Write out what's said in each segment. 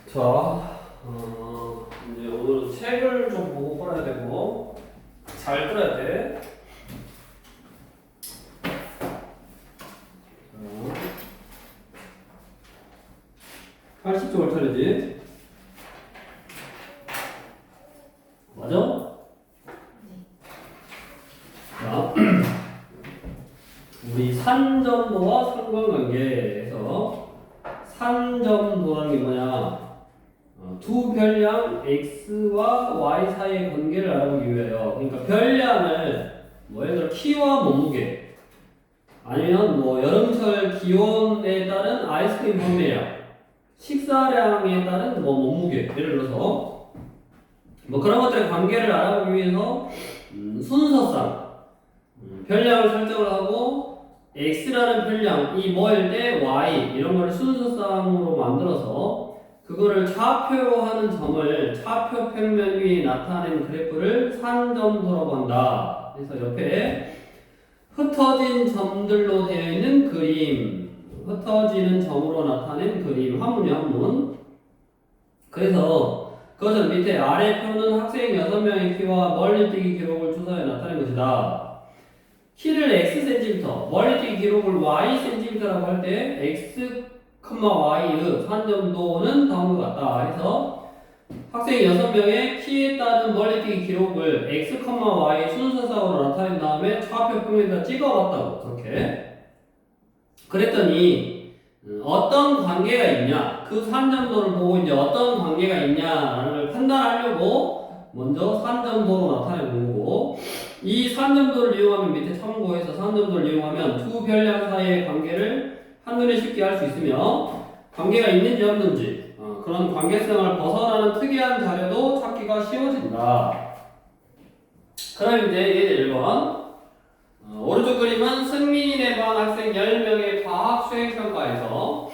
자, 이제 오늘은 책을 좀 보고 풀어야 되고, 잘 풀어야 돼. 80쪽을 틀리지? 맞아? 자, 우리 산점도와 상관관계에서 산점도라는 게 뭐냐? 두 별량 x와 y 사이의 관계를 알아보기 위해요. 그러니까 별량을 예를 들어 키와 몸무게 아니면 여름철 기온에 따른 아이스크림 판매량, 식사량에 따른 몸무게 예를 들어서 그런 것들의 관계를 알아보기 위해서 순서상 별량을 설정을 하고 x라는 별량 이 뭐일 때 y 이런 걸 순서상으로 만들어서 그거를 좌표하는 점을 좌표 평면 위에 나타낸 그래프를 산점도라고 한다. 그래서 옆에 흩어진 점들로 되어 있는 그림, 흩어지는 점으로 나타낸 그림, 한문이 한문. 그래서 그것은 밑에 아래 표는 학생 6명의 키와 멀리뛰기 기록을 주사해 나타낸 것이다. 키를 x cm, 멀리뛰기 기록을 y cm라고 할 때 x, y의 산점도는 다음과 같다. 해서 학생 6명의 키에 따른 멀리뛰기 기록을 x, y 순서상으로 나타낸 다음에 좌표 평면에다 찍어봤다고. 그렇게 그랬더니 어떤 관계가 있냐, 그 산점도를 보고 이제 어떤 관계가 있냐를 판단하려고 먼저 산점도로 나타내는 거고, 이 산점도를 이용하면 밑에 참고해서 산점도를 이용하면 두 별량 사이의 관계를 한눈에 쉽게 알 수 있으며 관계가 있는지 없는지 그런 관계성을 벗어나는 특이한 자료도 찾기가 쉬워진다. 그럼 이제 예제 1번 오른쪽 그림은 승민이네 반 학생 10명의 과학 수행평가에서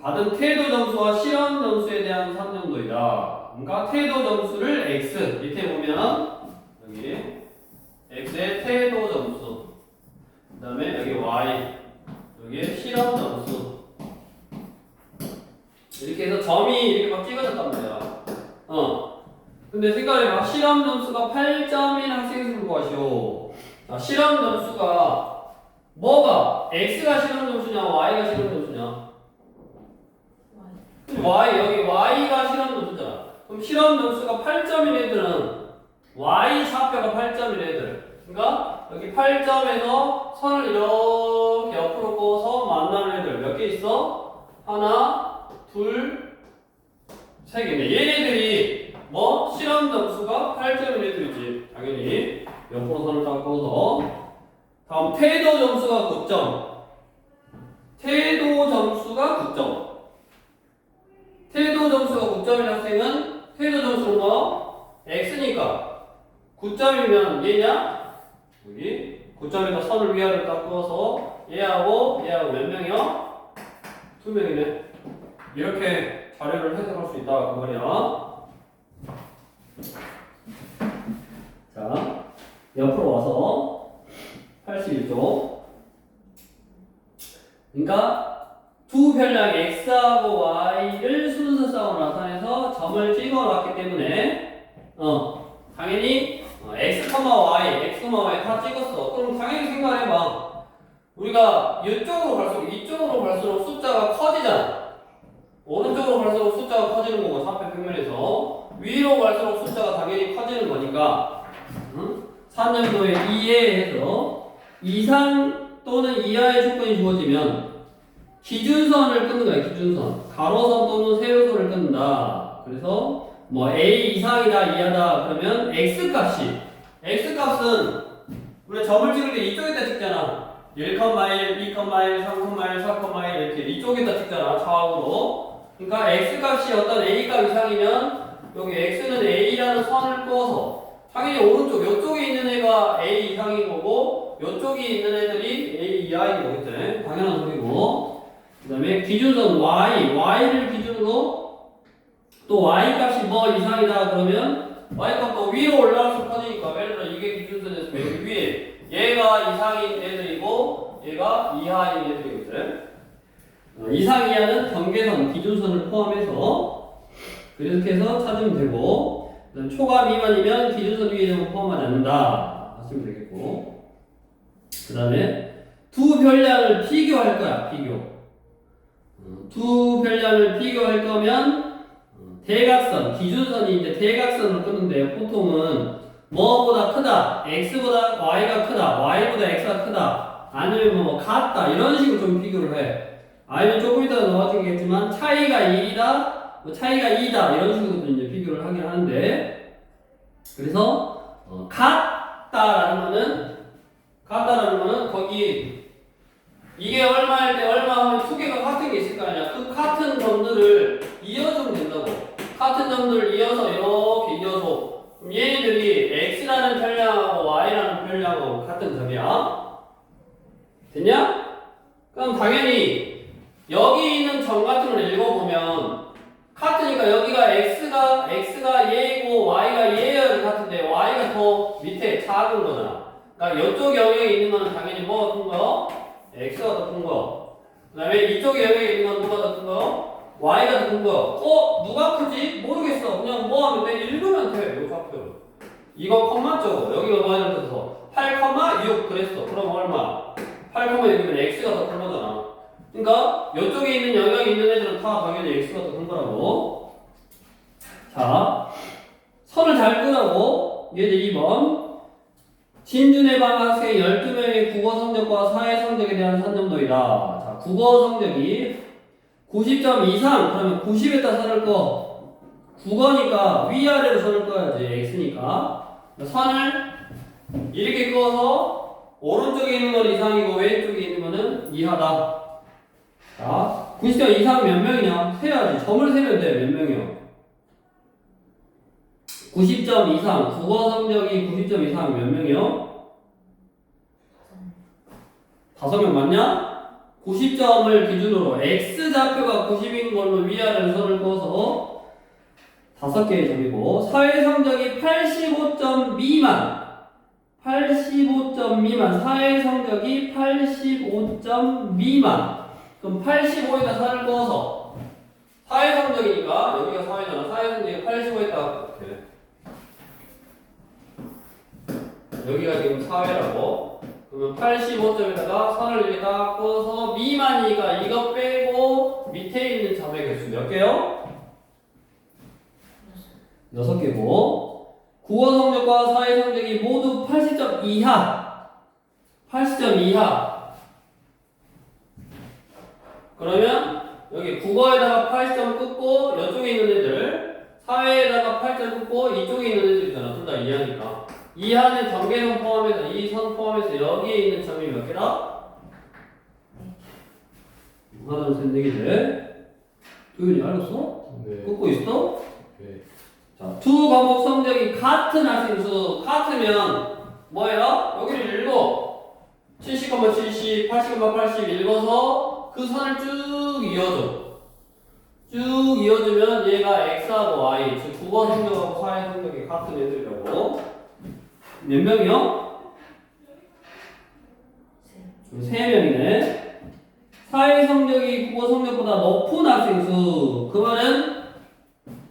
받은 태도 점수와 실험 점수에 대한 산점도이다. 그러니까 태도 점수를 x, 밑에 보면 여기 x의 태도 점수, 그 다음에 여기 y, 여기에 실험 점수 이렇게 해서 점이 이렇게 막 찍어졌단 말이야. 근데 생각해봐. 실험 점수가 8점인 학생의 수를 구하시오. 자, 실험 점수가 뭐가? x가 실험 점수냐, y가 실험 점수냐? y, 여기 y가 실험 점수잖아. 그럼 실험 점수가 8점인 애들은 y 좌표가 8점인 애들. 그러니까 여기 8점에서 선을 이렇게 옆으로 그어서 만나는 애들 몇 개 있어? 하나, 둘, 세 개네. 얘네들이 실험 점수가 8점인 애들이지. 당연히 옆으로 선을 딱 그어서. 다음 태도 점수가 9점. 태도 점수가 9점. 태도 점수가 9점인 학생은 태도 점수는 x니까 9점이면 얘냐? 여기 9점에다 선을 위아래로 딱 그어서 얘하고 몇 명이요? 2명이네. 이렇게 자료를 해석할 수 있다 그 말이야. 자, 옆으로 와서 81쪽. 그러니까 두 별량 x하고 y를 순서상으로 나타내서 점을 찍어놨기 때문에 당연히 x, y 다 찍었어. 그럼 당연히 생각해봐. 우리가 이쪽으로 갈수록 숫자가 커지잖아. 오른쪽으로 갈수록 숫자가 커지는 거고, 좌표 평면에서 위로 갈수록 숫자가 당연히 커지는 거니까 산점도에 이해해서 이상 또는 이하의 조건이 주어지면 기준선을 끊는 거야. 기준선. 가로선 또는 세로선을 끊는다. 그래서 a 이상이다 이하다 그러면 x값은 우리가 점을 찍을 때 이쪽에다 찍잖아. 1,1, 2,1, 3,1, 4,1 이렇게 이쪽에다 찍잖아. 좌우로. 그러니까 x값이 어떤 a값 이상이면 여기 x는 a라는 선을 그어서 당연히 오른쪽 이쪽에 있는 애가 a 이상인 거고 이쪽에 있는 애들이 a 이하인 거겠지. 당연한 소리고. 그 다음에 기준선 y를 기준으로 또 y값이 이상이다 그러면 y값도 위로 올라갈수록 커지니까 예를 들어 이게 기준선에서 여기 위에 얘가 이상인 애들이고 얘가 이하인 애들이거든. 이상 이하는 경계선 기준선을 포함해서 그렇게 해서 찾으면 되고, 그다음 초과 미만이면 기준선 위에 점은 포함하지 않는다 하시면 되겠고, 그 다음에 두 별량을 비교할 거야. 비교. 두 별량을 비교할 거면 대각선, 기준선이 이제 대각선을 끄는데 보통은 뭐보다 크다, x보다 y가 크다, y보다 x가 크다, 아니면 뭐 같다 이런 식으로 좀 비교를 해. 아니면 조금 이따가 나와주겠지만 차이가 1이다, 뭐 차이가 2다 이런 식으로 이제 비교를 하긴 하는데, 그래서 같다라는 거는 거기 이게 얼마일 때 얼마 하면 두 개가 같은 게 있을 거 아니야. 그 같은 점들을 이어주면 된다고. 같은 점들을 이어서 이렇게 이어서, 그럼 얘네들이 x라는 별량하고 y라는 별량하고 같은 점이야. 됐냐? 그럼 당연히 여기 있는 점 같은 걸 읽어보면 같으니까 여기가 x가 얘이고 y가 얘여야 같은데 y가 더 밑에 작은 거잖아. 그러니까 이쪽 영역에 있는 거는 당연히 뭐가 큰 거? x가 더 큰 거. 그 다음에 이쪽 영역에 있는 건 누가 더 큰 거? y가 더 큰 거. 누가 크지? 모르겠어. 그냥 뭐 하면 돼? 읽으면 돼. 요 좌표. 이거 컴마 적어. 여기가 뭐야? 그래서 8,6 그랬어. 그럼 얼마? 8,6이면 x가 더 큰 거잖아. 그러니까 이쪽에 있는 영역에 있는 애들은 다 당연히 x가 더 큰 거라고. 자, 선을 잘 끄라고. 얘들 2번. 진준의 반 학생 12명의 국어 성적과 사회 성적에 대한 산점도이다. 자, 국어 성적이 90점 이상, 그러면 90에다 선을 꺼. 국어니까 위아래로 선을 꺼야지. x니까. 선을 이렇게 꺼서 오른쪽에 있는 건 이상이고 왼쪽에 있는 거는 이하다. 자, 90점 이상 몇 명이냐? 세야지. 점을 세면 돼. 몇 명이요? 90점 이상, 국어 성적이 90점 이상 몇 명이요? 5명 맞냐? 90점을 기준으로 X좌표가 90인 걸로 위아래로 선을 그어서 5개의 점이고, 사회 성적이 85점 미만, 85점 미만, 사회 성적이 85점 미만. 그럼 85에다 선을 그어서 사회 성적이니까 여기가 사회잖아. 사회 성적이 85에다 여기가 지금 사회라고. 그러면 85점에다가 선을 이렇게 딱 꺼서 미만이니까 이거 빼고 밑에 있는 점의 개수 몇 개요? 6개고, 국어 성적과 사회 성적이 모두 80점 이하, 80점 이하. 그러면 여기 국어에다가 80점 끊고 이쪽에 있는 애들, 사회에다가 8점 끊고 이쪽에 있는 애들이잖아. 둘 다 이하니까. 이하는 경계선 포함해서, 이 선 포함해서 여기에 있는 점이 몇 개다? 하나, 둘, 셋, 네 개인데. 도윤이 알았어? 네. 끊고 있어? 네. 자, 두 과목 성적이 같은 학생 수, 같으면 뭐예요? 여기를 읽어. 70,70, 80,80 읽어서 그 선을 쭉 이어줘. 쭉 이어주면 얘가 x하고 y, 즉 국어 성적하고 사회 성적이 같은 애들이라고. 몇 명이요? 3명이네. 사회 성적이 국어 성적보다 높은 학생 수. 그 말은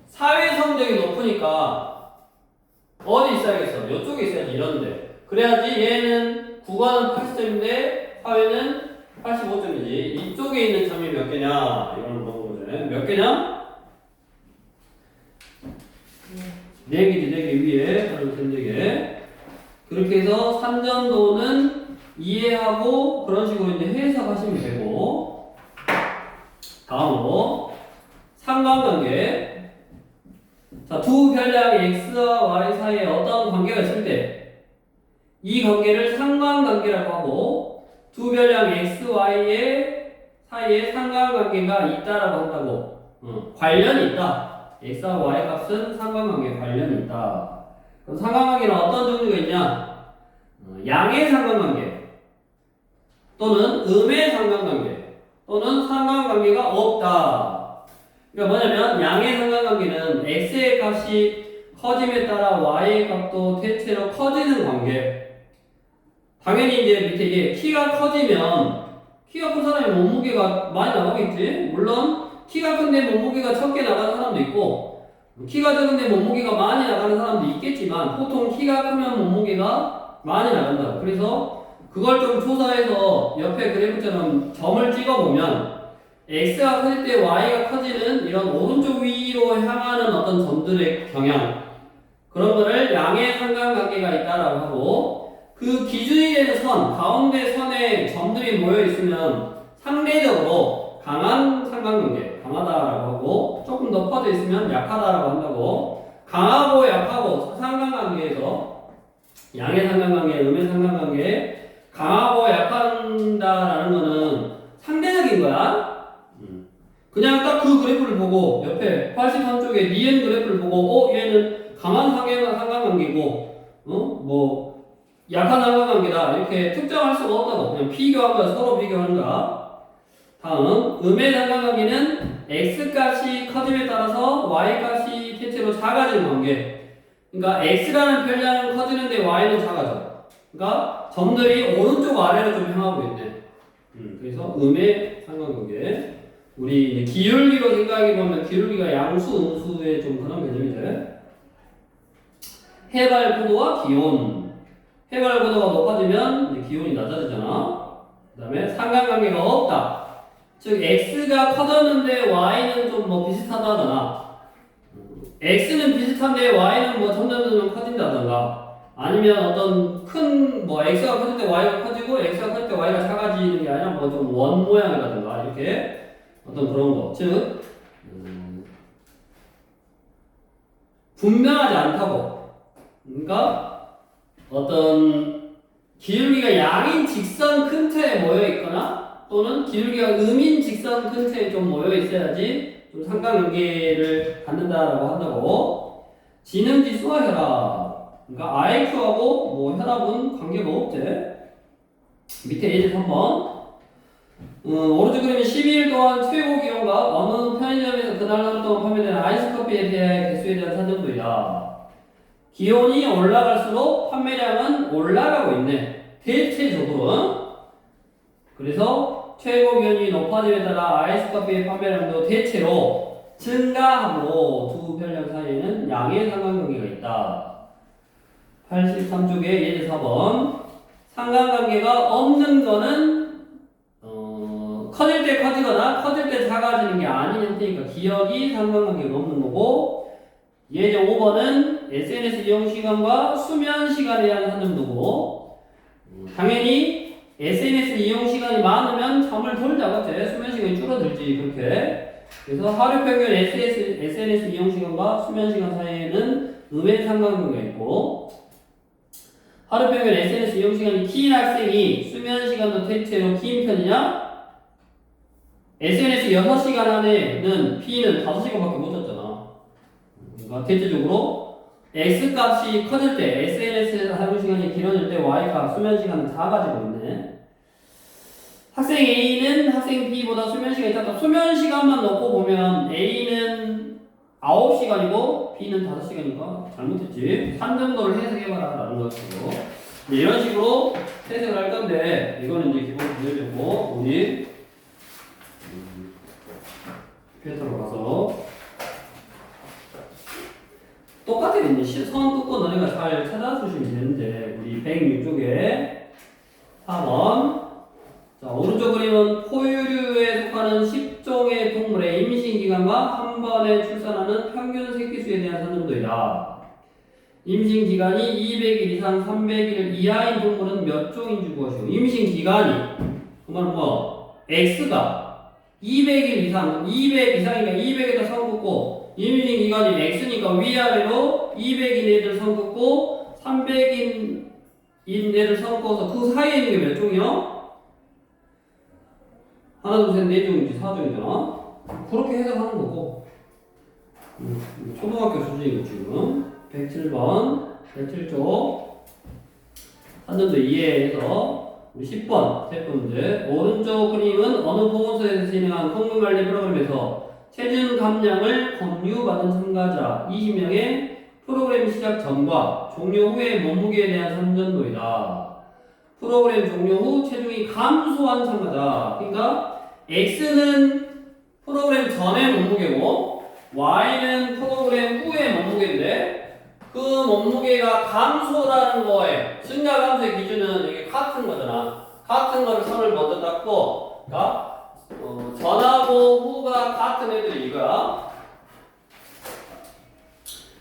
사회 성적이 높으니까 어디 있어야겠어? 이쪽에 있어야지. 이런데. 그래야지 얘는 국어는 80점인데 사회는 85점이지. 이쪽에 있는 점이 몇 개냐? 이걸 물어보는 거지. 몇 개냐? 4개지. 4개 위에. 하나, 둘, 셋, 4개. 그렇게 해서 산전도는 이해하고 그런 식으로 이제 해석하시면 되고, 다음으로 상관관계. 자, 두 별량 x와 y 사이에 어떤 관계가 있을 때 이 관계를 상관관계라고 하고, 두 별량 x, y의 사이에 상관관계가 있다라고 한다고. 관련이 있다. x와 y 값은 상관관계 관련이 있다. 그럼 상관관계는 어떤 종류가 있냐? 양의 상관관계, 또는 음의 상관관계, 또는 상관관계가 없다. 그러니까 뭐냐면 양의 상관관계는 x의 값이 커짐에 따라 y의 값도 대체로 커지는 관계. 당연히 이제 밑에 이게 키가 커지면 키가 큰 사람이 몸무게가 많이 나가겠지. 물론 키가 큰데 몸무게가 적게 나가는 사람도 있고, 키가 적은데 몸무게가 많이 나가는 사람도 있겠지만 보통 키가 크면 몸무게가 많이 나간다고. 그래서 그걸 좀 조사해서 옆에 그래프처럼 점을 찍어보면 x가 커질 때 y가 커지는 이런 오른쪽 위로 향하는 어떤 점들의 경향, 그런 거를 양의 상관관계가 있다라고 하고, 그 기준이 되는 선, 가운데 선에 점들이 모여 있으면 상대적으로 강한 상관관계, 강하다라고 하고, 조금 더 퍼져 있으면 약하다라고 한다고. 강하고 약하고 상관관계에서 양의 상관관계, 음의 상관관계, 강하고 약한다라는 거는 상대적인 거야. 그냥 딱 그 그래프를 보고 옆에 83쪽에 니은 그래프를 보고 얘는 강한 상관관계고 뭐 약한 상관관계다 이렇게 특정할 수가 없다고. 그냥 비교한 거야. 서로 비교하는 거야. 다음 음의 상관관계는 x값이 커짐에 따라서 y값이 대체로 작아지는 관계. 그러니까 x라는 별량은 커지는데 y는 작아져. 그러니까 점들이 오른쪽 아래로 좀 향하고 있네. 그래서 음의 상관관계. 우리 이제 기울기로 생각해보면 기울기가 양수, 음수의 좀 그런 개념이죠. 해발 고도와 기온. 해발 고도가 높아지면 이제 기온이 낮아지잖아. 그 다음에 상관관계가 없다. 즉 x가 커졌는데 y는 좀 뭐 비슷하다거나 x는 비슷한데 y는 뭐 점점 커진다던가, 아니면 어떤 큰 뭐 x가 커질 때 y가 커지고 x가 커질 때 y가 작아지는 게 아니라 뭐 좀 원 모양이라든가 이렇게 어떤 그런 거, 즉 분명하지 않다고. 그러니까 어떤 기울기가 양인 직선 근처에 모여 있거나 또는 기울기가 음인 직선 근처에 좀 모여 있어야지 좀 상관관계를 갖는다라고 한다고. 지능 지수와 혈압. 그러니까 IQ하고 뭐 혈압은 관계가 없지. 밑에 예제 3번. 오른쪽 그림은 12일 동안 최고 기온과 어느 편의점에서 그날 하루 동안 판매되는 아이스커피에 대한 개수에 대한 산정도이다. 기온이 올라갈수록 판매량은 올라가고 있네. 대체적으로. 그래서 최고 기온이 높아짐에 따라 아이스커피의 판매량도 대체로 증가하므로 두 별량 사이에는 양의 상관관계가 있다. 83쪽에 예제 4번. 상관관계가 없는 거는 커질 때 커지거나 커질 때 작아지는 게 아닌 형태니까 기억이 상관관계가 없는 거고, 예제 5번은 SNS 이용 시간과 수면 시간에 대한 산정도고, 당연히 SNS 이용 시간이 많으면 잠을 덜 자겠지. 수면 시간이 줄어들지. 그렇게. 그래서 하루 평균 SNS 이용 시간과 수면 시간 사이에는 음의 상관관계가 있고, 하루 평균 SNS 이용 시간이 긴 학생이 수면 시간도 대체로 긴 편이냐? SNS 6시간 안에는 B는 5시간밖에 못 잤잖아. 그러니까 대체적으로 X값이 커질 때, SNS 사용 시간이 길어질 때 Y값, 수면 시간은 작아지고 있네. 학생 A는 학생 B보다 수면 시간이 작다. 수면 시간만 놓고 보면 A는 9시간이고 B는 5시간이니까 잘못했지. 산정도를 해석해봐라 라는 것으로. 이런 식으로 해석을 할 건데, 이거는 이제 기본 구조였고, 우리 필터로 가서 똑같아. 이제 선 긋고 너네가 잘 찾아주시면 되는데, 우리 106쪽에 4번. 자, 오른쪽 그림은 포유류에 속하는 10종의 동물의 임신기간과 한 번에 출산하는 평균 새끼수에 대한 산정도이다. 임신기간이 200일 이상 300일 이하인 동물은 몇 종인지 구하시오. 임신기간이, 그 말은 뭐 X가 200일 이상, 200 이상이니까 200에다 선 긋고, 임신기간이 X니까 위아래로 200인 애들 선 긋고 300인 애들 선 긋어서 그 사이에 있는 게 몇 종이요? 하나, 둘, 셋, 네 종이지, 4종이잖아. 그렇게 해석하는 거고. 초등학교 수준이고 지금 107번, 107쪽 산정도 이해해서 우리 10번, 세 번째. 오른쪽 그림은 어느 보건소에서 진행한 건강관리 프로그램에서 체중 감량을 권유받은 참가자 20명의 프로그램 시작 전과 종료 후의 몸무게에 대한 산정도이다. 프로그램 종료 후 체중이 감소한 참가자. 그러니까 X는 프로그램 전의 몸무게고 Y는 프로그램 후의 몸무게가 감소라는 거에 증가 감소의 기준은 이게 같은 거잖아. 같은 거를 선을 먼저 닦고, 그러니까 전하고 후가 같은 애들이 이거야.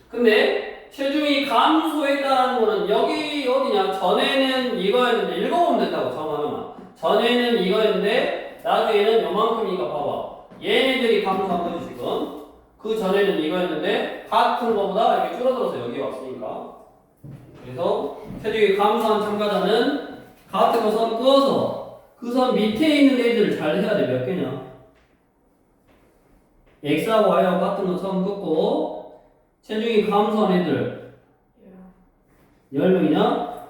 근데 체중이 감소했다는 거는 여기 어디냐? 전에는 이거였는데 읽어보면 된다고 정하면. 전에는 이거였는데 나중에는 요만큼이니까 봐봐. 얘네들이 감소한 거지 지금. 그 전에는 이거였는데 같은 거보다 이렇게 줄어들어서 여기 왔으니까. 그래서 체중이 감소한 참가자는 같은 거 선 그어서 그 선 밑에 있는 애들을 잘 해야 돼. 몇 개냐? X하고 Y하고 같은 거 선 긋고 체중이 감소한 애들 10명이냐?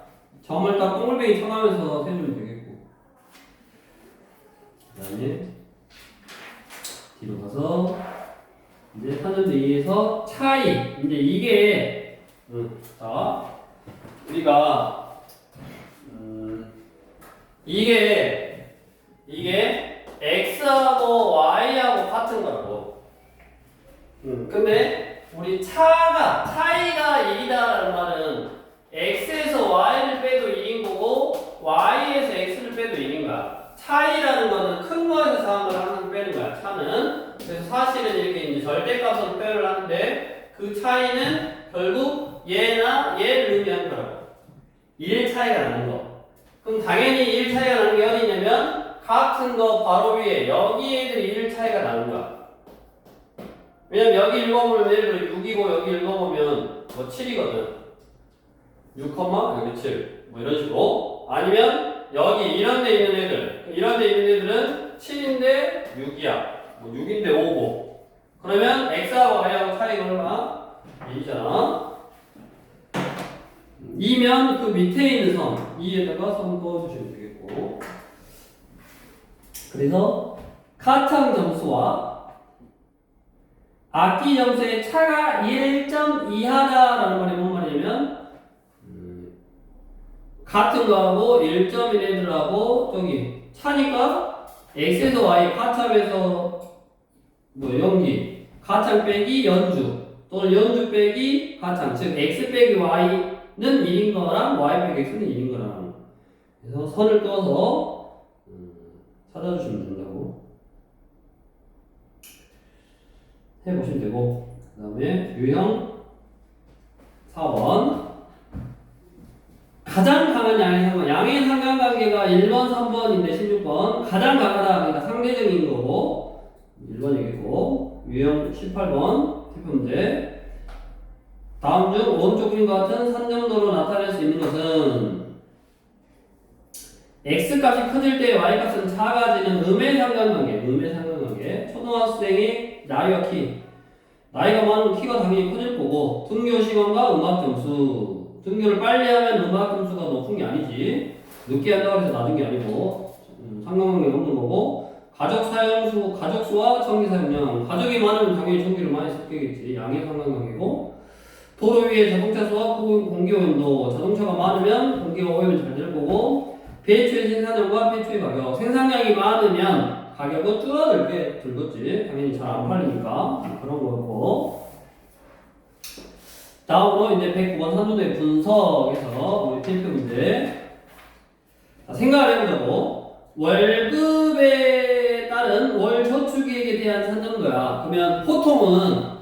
점을 딱 동글뱅이 쳐가면서 세주면 되겠고. 그 다음에 뒤로 가서 이제 4년 뒤에서 차이. 이제 이게 자 우리가 이게 x하고 y하고 같은 거라고. 근데 우리 차이가 1이다라는 말은 x에서 y를 빼도 1인 거고 y에서 x를 빼도 1인 거야. 차이라는 거는 큰 거에서 작은 걸 항상 빼는 거야. 차는. 그래서 사실은 이렇게 이제 절대값으로 표현을 하는데 그 차이는 결국 얘나 얘를 의미하는 거라고. 1 차이가 나는 거. 그럼 당연히 1 차이가 나는 게 어디 있냐면 같은 거 바로 위에 여기 애들이 1 차이가 나는 거야. 왜냐면 여기 읽어보면 예를 들어 6이고 여기 읽어보면 뭐 7이거든. 6, 여기 7. 뭐 이런 식으로. 아니면 여기 이런 데 있는 애들. 이런 데 있는 애들은 7인데 6이야. 뭐 6인데 5고. 그러면 x하고 y하고 차이가 얼마? 2잖아. 2면 그 밑에 있는 선 2에다가 선 그어주시면 되겠고. 그래서 카창 점수와 악기 점수의 차가 1점 이하다라는 말이 뭔 말이냐면 같은 거하고 1점인 애들하고 저기 차니까 x에서 y 가참에서 뭐 연기 가참 빼기 연주 또는 연주 빼기 가참 즉 x 빼기 y는 1인 거랑 y 빼기 x는 1인 거랑. 그래서 선을 그어서 찾아주시면 된다고 해보시면 되고. 그 다음에 유형 4번 가장 강한 양의 상관관계가 1번, 3번인데 16번 가장 강하다. 그러니까 상대적인 거고 1번이겠고. 유형 18번 투표 문제. 다음 중 오른쪽 그림과 같은 산정도로 나타낼 수 있는 것은 x값이 커질 때 y값은 작아지는 음의 상관관계. 초등학생의 나이와 키. 나이가 많으면 키가 당연히 커질 거고 등교 시간과 음악 점수. 등교를 빨리 하면 음악 점수가 높은 게 아니지. 늦게 한다고 해서 낮은 게 아니고 상관관계가 없는 거고. 가족 사용수, 가족수와 전기 사용량. 가족이 많으면 당연히 전기를 많이 쓰겠지. 양의 상관관계고. 도로 위에 자동차 수와 공기 오염도. 자동차가 많으면 공기가 오염이 잘 될 거고. 배추의 생산량과 배추의 가격. 생산량이 많으면 가격은 줄겠지. 당연히 잘 안 팔리니까. 그런 거고. 다음으로 이제 109번 산소대 분석에서 우리 필표 문제. 생각을 해보자고. 월급에 따른 월 저축액에 대한 산정도야. 그러면 보통은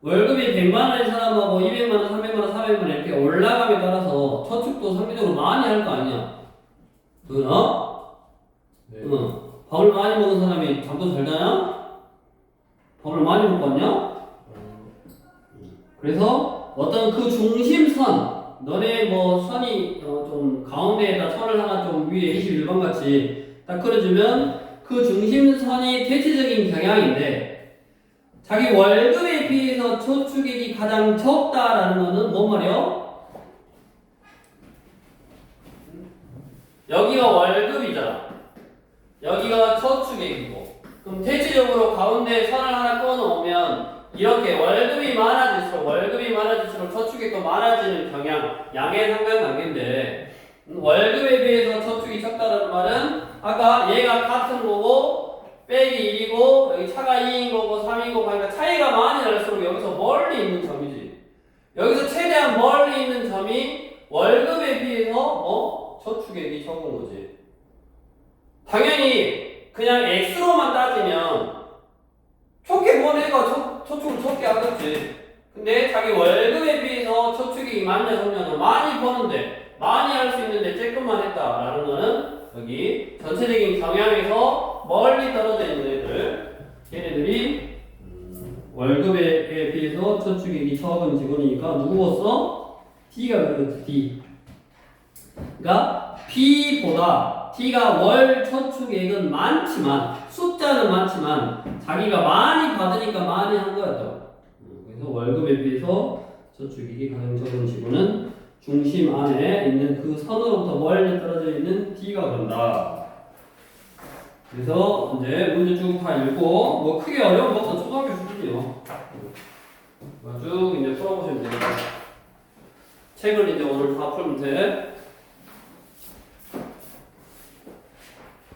월급이 100만원인 사람하고 200만원, 300만원, 400만원 이렇게 올라감에 따라서 저축도 상대적으로 많이 할 거 아니야. 네. 밥을 많이 먹은 사람이 잠도 잘 자냐? 밥을 많이 못 봤냐? 그래서 어떤 그 중심선, 너네 뭐 선이 좀 가운데에다 선을 하나 좀 위에 21번 같이 딱 그려주면 그 중심선이 대체적인 경향인데 자기 월급에 비해서 저축액이 가장 적다라는 거는 뭔 말이야? 여기가 월급이잖아. 여기가 저축액이고. 그럼 대체적으로 가운데 선을 하나 끊어놓으면 이렇게 월급이 많아질수록 저축액도 많아지는 경향, 양의 상관관계인데 월급에 비해서 저축이 적다는 말은 아까 얘가 같은 거고 빼기 1이고 여기 차가 2인 거고 3이고 하니까 차이가 많이 날수록 여기서 멀리 있는 점이지. 여기서 최대한 멀리 있는 점이 월급에 비해서 저축액이 적은 거지. 당연히 그냥 X로만 따지면 좋게 본 애가 저축을 적게 하겠지. 근데 자기 월급에 비해서 저축액이 많냐 적냐는 많이 버는데 많이 할 수 있는데 조금만 했다라는 거는 여기 전체적인 경향에서 멀리 떨어져 있는 애들, 걔네들이 월급에 비해서 저축액이 적은 직원이니까 누구였어? D가 그랬지. D. 그러니까 B보다 T가 월 저축액은 많지만 숫자는 많지만 자기가 많이 받으니까 많이 한 거였죠. 그래서 월급에 비해서 저축액이 가장 적은 직원은 중심 안에 있는 그 선으로부터 멀리 떨어져 있는 D가 그런다. 그래서 이제 문제 쭉 다 읽고 뭐 크게 어려운 것도 초등학교 수준이요. 쭉 이제 풀어보시면 됩니다. 책을 이제 오늘 다 풀면 돼.